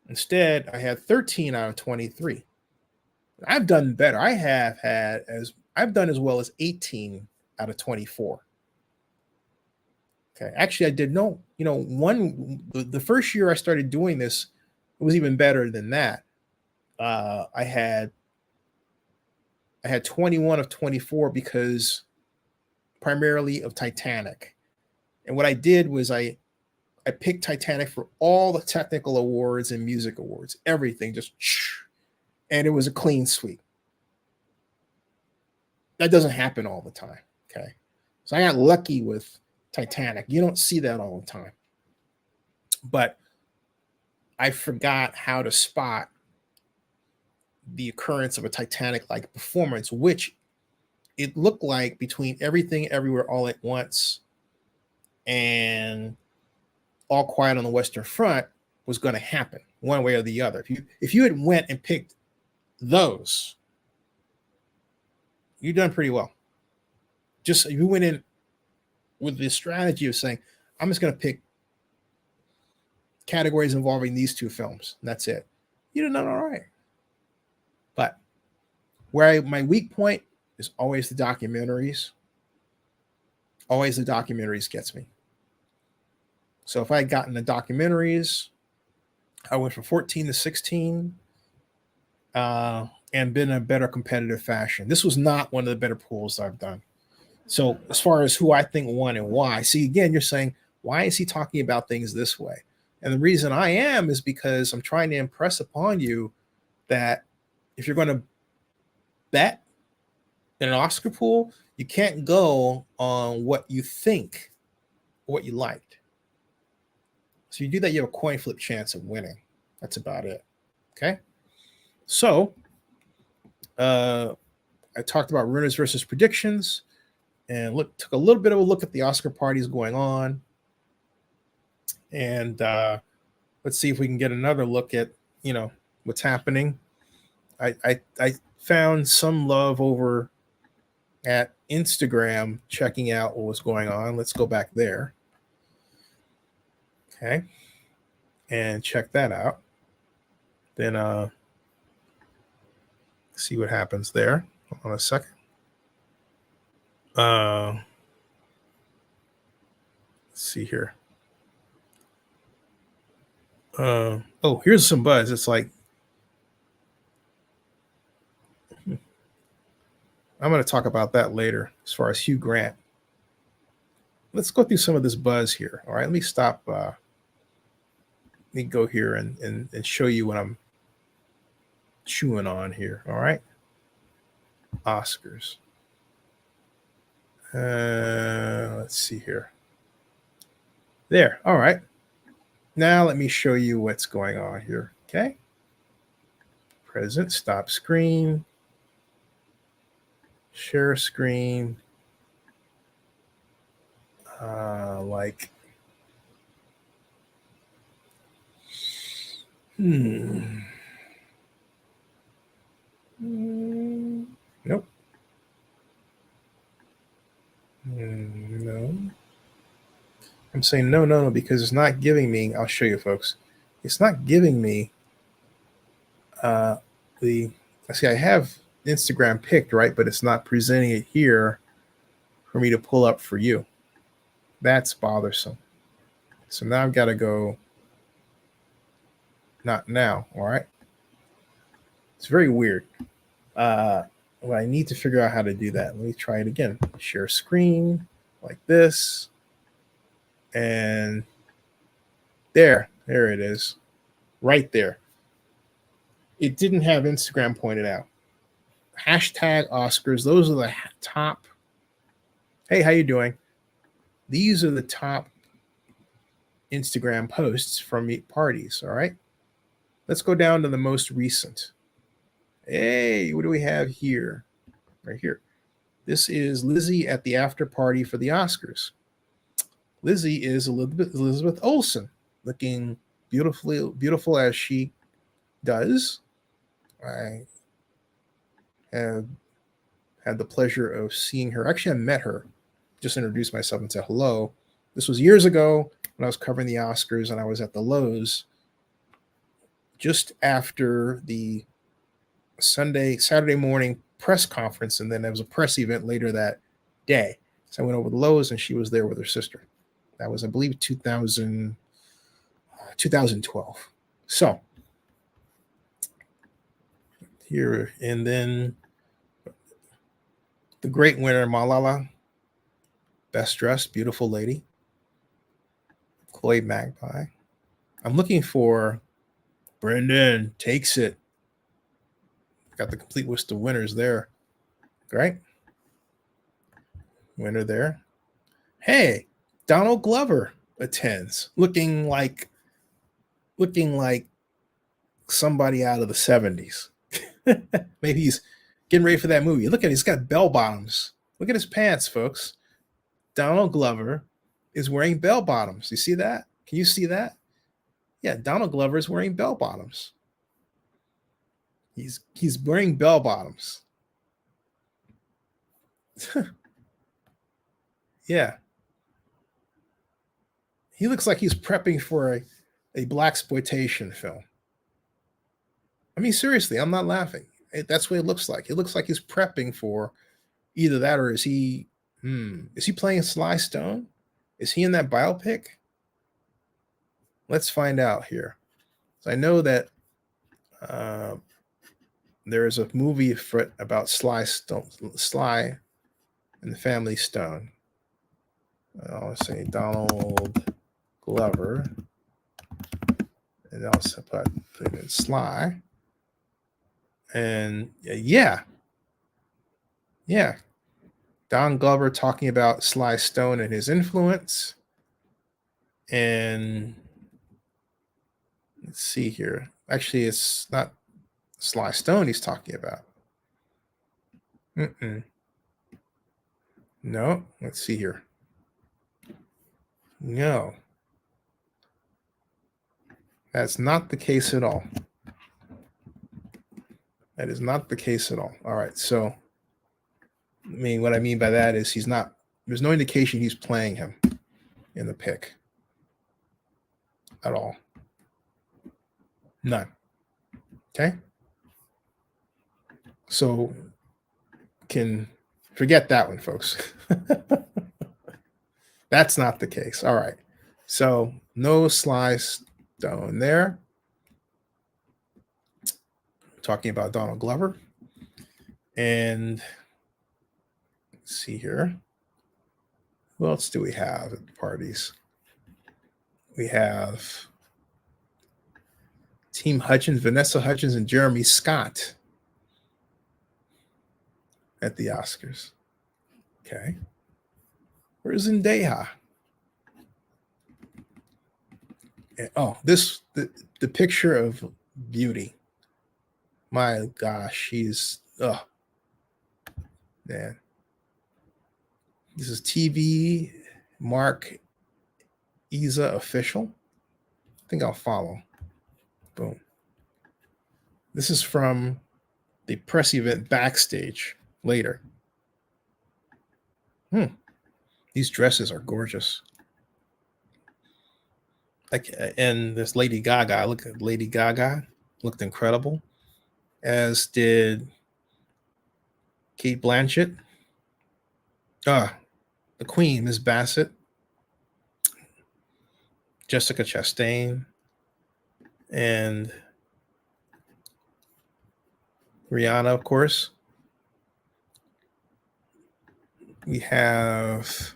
Instead, I had 13 out of 23. I've done better. I've done as well as 18 out of 24. Okay. Actually, I did the first year I started doing this, it was even better than that. I had 21 of 24 because primarily of Titanic. And what I did was I picked Titanic for all the technical awards and music awards, everything, and it was a clean sweep. That doesn't happen all the time. Okay. So I got lucky with Titanic. You don't see that all the time. But I forgot how to spot the occurrence of a Titanic-like performance, which it looked like between Everything Everywhere All at Once and All Quiet on the Western Front was going to happen one way or the other. If you had went and picked those, you've done pretty well. Just if you went in with the strategy of saying, I'm just going to pick categories involving these two films, and that's it, you'd have done all right. But my weak point is always the documentaries. Always the documentaries gets me. So if I had gotten the documentaries, I went from 14 to 16. and been a better competitive fashion. This was not one of the better pools I've done. So as far as who I think won and why, see, again, you're saying, why is he talking about things this way? And the reason I am is because I'm trying to impress upon you that if you're going to bet in an Oscar pool, you can't go on what you think, what you liked. So you do that, you have a coin flip chance of winning. That's about it. Okay. So I talked about runners versus predictions, and took a little bit of a look at the Oscar parties going on. And let's see if we can get another look at, what's happening. I found some love over at Instagram checking out what was going on. Let's go back there. Okay. And check that out. Then see what happens there. Hold on a second. Let's see here. Oh, here's some buzz. It's like, I'm going to talk about that later as far as Hugh Grant. Let's go through some of this buzz here. All right, let me stop. Let me go here and show you what I'm chewing on here. All right, Oscars. Let's see here. There. All right. Now let me show you what's going on here. Okay. Present. Stop screen. Share screen. Like. Nope. No. I'm saying no, because it's not giving me, I'll show you folks. It's not giving me I have Instagram picked, right? But it's not presenting it here for me to pull up for you. That's bothersome. So now I've got to go, not now, all right? It's very weird. Well, I need to figure out how to do that. Let me try it again. Share screen like this. And there it is. Right there. It didn't have Instagram pointed out. Hashtag Oscars. Those are the top. Hey, how you doing? These are the top Instagram posts from parties, all right? Let's go down to the most recent. Hey, what do we have here? Right here. This is Lizzie at the after party for the Oscars. Lizzie is Elizabeth Olsen, looking beautiful as she does. I have had the pleasure of seeing her. Actually, I met her, just introduced myself and said hello. This was years ago when I was covering the Oscars, and I was at the Lowe's just after the Saturday morning press conference, and then there was a press event later that day. So I went over to Lowe's, and she was there with her sister. That was, I believe, 2012. So here, and then the great winner, Malala, best dressed, beautiful lady, Chloe Magpie. I'm looking for Brendan Takes It. Got the complete list of winners there. Right? Winner there. Hey, Donald Glover attends, looking like somebody out of the 70s. Maybe he's getting ready for that movie. Look at, he's got bell bottoms. Look at his pants, folks. Donald Glover is wearing bell bottoms. You see that? Can you see that? Yeah, Donald Glover is wearing bell bottoms. He's wearing bell bottoms. Yeah. He looks like he's prepping for a blaxploitation film. I mean, seriously, I'm not laughing. That's what it looks like. It looks like he's prepping for either that, or is he playing Sly Stone? Is he in that biopic? Let's find out here. So I know that there is a movie afoot about Sly and the Family Stone. I'll say Donald Glover, and also put in Sly. And yeah, Don Glover talking about Sly Stone and his influence. And let's see here. Actually, it's not Sly Stone he's talking about. No, let's see here. No, that's not the case at all. That is not the case at all. All right, so what I mean by that is there's no indication he's playing him in the pick at all. None. Okay. So can forget that one, folks. That's not the case. All right. So no Sly Stone there. Talking about Donald Glover. And let's see here. Who else do we have at the parties? We have Team Hutchins, Vanessa Hudgens, and Jeremy Scott at the Oscars. Okay. Where's Zendaya? Oh, the picture of beauty. My gosh, she's man. This is TV Mark Isa official. I think I'll follow. Boom. This is from the press event backstage later. These dresses are gorgeous. And this Lady Gaga, look at Lady Gaga, looked incredible, as did Kate Blanchett. The Queen, Miss Bassett, Jessica Chastain, and Rihanna, of course. We have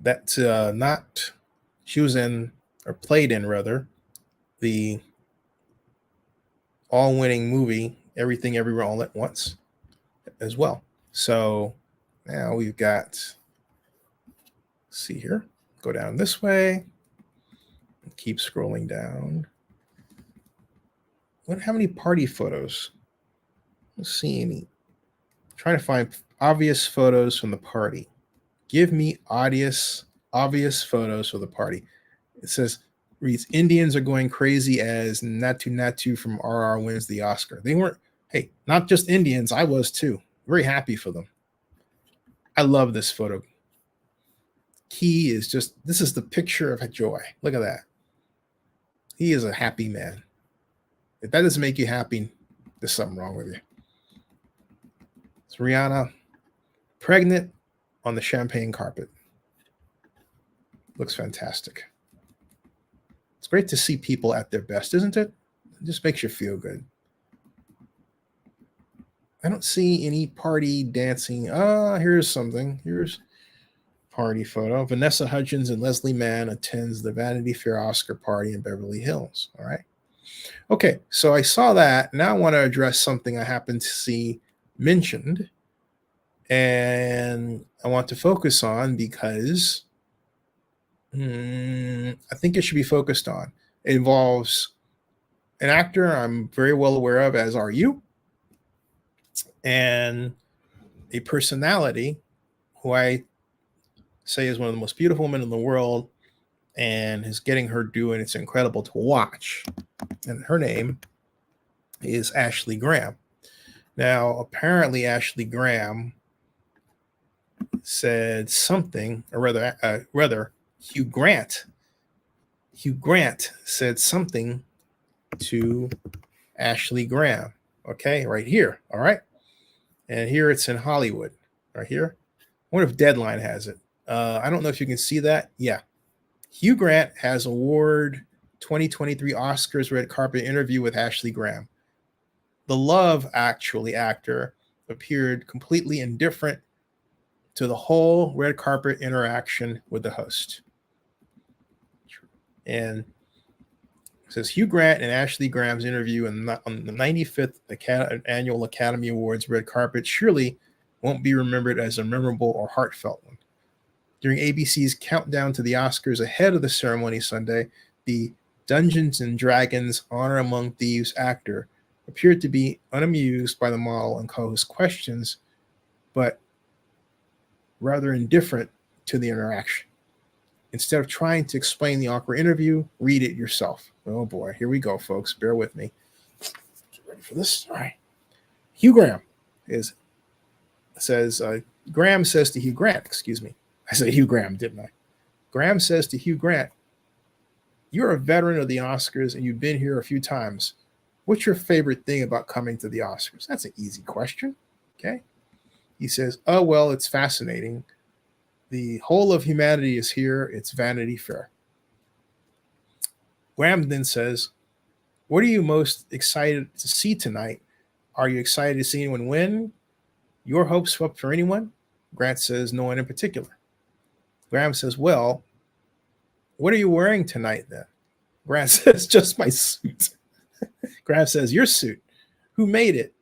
that's not, she was in, or played in rather, the all-winning movie Everything Everywhere All at Once as well. So now we've got, let's see here, go down this way, keep scrolling down. How many party photos? Let's see any. I'm trying to find obvious photos from the party. Give me obvious photos for the party. It says, reads, Indians are going crazy as Natu Natu from RR wins the Oscar. They weren't, hey, not just Indians, I was too. Very happy for them. I love this photo. He is just, this is the picture of joy. Look at that. He is a happy man. If that doesn't make you happy, there's something wrong with you. It's Rihanna, pregnant on the champagne carpet. Looks fantastic. It's great to see people at their best, isn't it? It just makes you feel good. I don't see any party dancing. Here's something. Here's party photo. Vanessa Hudgens and Leslie Mann attends the Vanity Fair Oscar party in Beverly Hills. All right. Okay, so I saw that. Now I want to address something I happened to see mentioned, and I want to focus on because I think it should be focused on. It involves an actor I'm very well aware of, as are you, and a personality who I say is one of the most beautiful women in the world, and is getting her due, and it's incredible to watch. And her name is Ashley Graham. Now, apparently, Ashley Graham said something, or rather, Hugh Grant. Hugh Grant said something to Ashley Graham. Okay, right here. All right, and here it's in Hollywood. Right here. I wonder if Deadline has it. I don't know if you can see that. Yeah, Hugh Grant has award 2023 Oscars red carpet interview with Ashley Graham. The Love Actually actor appeared completely indifferent to the whole red carpet interaction with the host. And it says Hugh Grant and Ashley Graham's interview on the 95th Annual Academy Awards red carpet surely won't be remembered as a memorable or heartfelt one. During ABC's countdown to the Oscars ahead of the ceremony Sunday, the Dungeons and Dragons Honor Among Thieves actor appeared to be unamused by the model and co-host questions, but rather indifferent to the interaction. Instead of trying to explain the awkward interview, read it yourself. Oh boy, here we go, folks. Bear with me. Get ready for this. All right. Hugh Graham Graham says to Hugh Grant, excuse me. I said Hugh Graham, didn't I? Graham says to Hugh Grant, "You're a veteran of the Oscars and you've been here a few times. What's your favorite thing about coming to the Oscars?" That's an easy question. Okay. He says, "Oh, well, it's fascinating. The whole of humanity is here. It's Vanity Fair." Graham then says, "What are you most excited to see tonight? Are you excited to see anyone win? Your hopes up for anyone?" Grant says, "No one in particular." Graham says, "Well, what are you wearing tonight then?" Grant says, "Just my suit." Graham says, "Your suit? Who made it?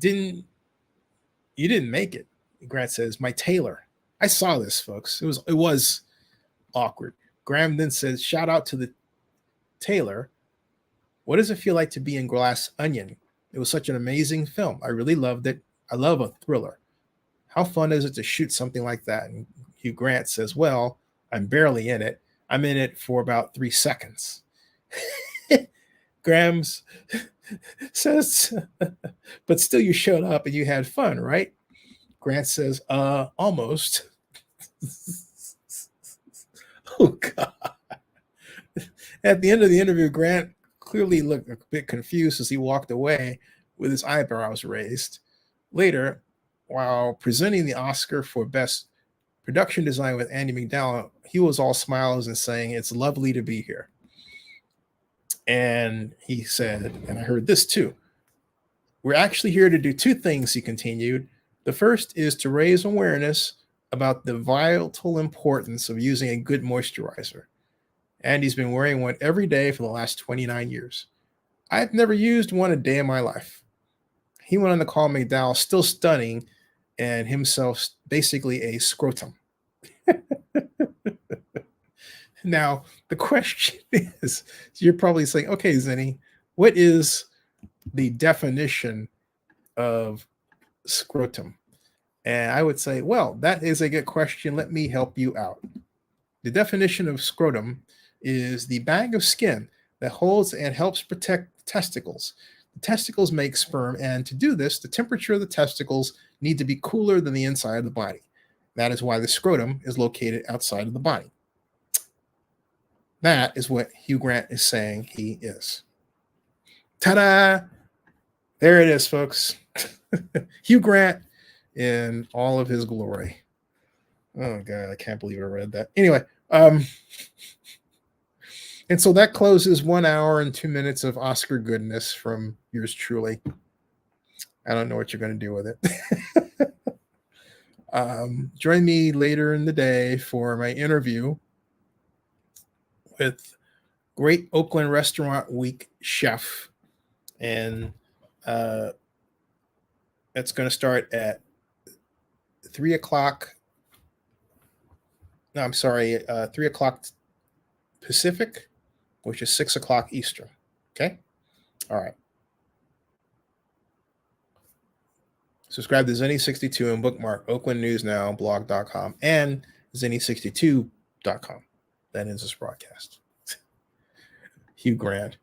You didn't make it." Grant says, "My tailor." I saw this, folks. It was awkward. Graham then says, "Shout out to the tailor. What does it feel like to be in Glass Onion? It was such an amazing film. I really loved it. I love a thriller. How fun is it to shoot something like that?" And Hugh Grant says, "Well, I'm barely in it. I'm in it for about 3 seconds." Graham says, "But still you showed up and you had fun, right?" Grant says, almost." Oh, God. At the end of the interview, Grant clearly looked a bit confused as he walked away with his eyebrows raised. Later, while presenting the Oscar for Best Production Design with Andie MacDowell, he was all smiles and saying, "It's lovely to be here." And he said, and I heard this too, "We're actually here to do 2 things," he continued. "The first is to raise awareness about the vital importance of using a good moisturizer. Andie's been wearing one every day for the last 29 years. I've never used one a day in my life." He went on to call MacDowell still stunning and himself basically a scrotum. Now, the question is, you're probably saying, "Okay, Zenny, what is the definition of scrotum?" And I would say, well, that is a good question. Let me help you out. The definition of scrotum is the bag of skin that holds and helps protect the testicles. The testicles make sperm, and to do this, the temperature of the testicles need to be cooler than the inside of the body. That is why the scrotum is located outside of the body. That is what Hugh Grant is saying he is. Ta-da! There it is, folks. Hugh Grant in all of his glory. Oh, God, I can't believe I read that. Anyway, and so that closes 1 hour and 2 minutes of Oscar goodness from yours truly. I don't know what you're going to do with it. Join me later in the day for my interview with Great Oakland Restaurant Week chef. And it's going to start at 3 o'clock. No, I'm sorry, 3 o'clock Pacific, which is 6 o'clock Eastern. Okay? All right. Subscribe to Zenny62 and bookmark OaklandNewsNowBlog.com and Zenny62.com. That ends this broadcast. Hugh Grant.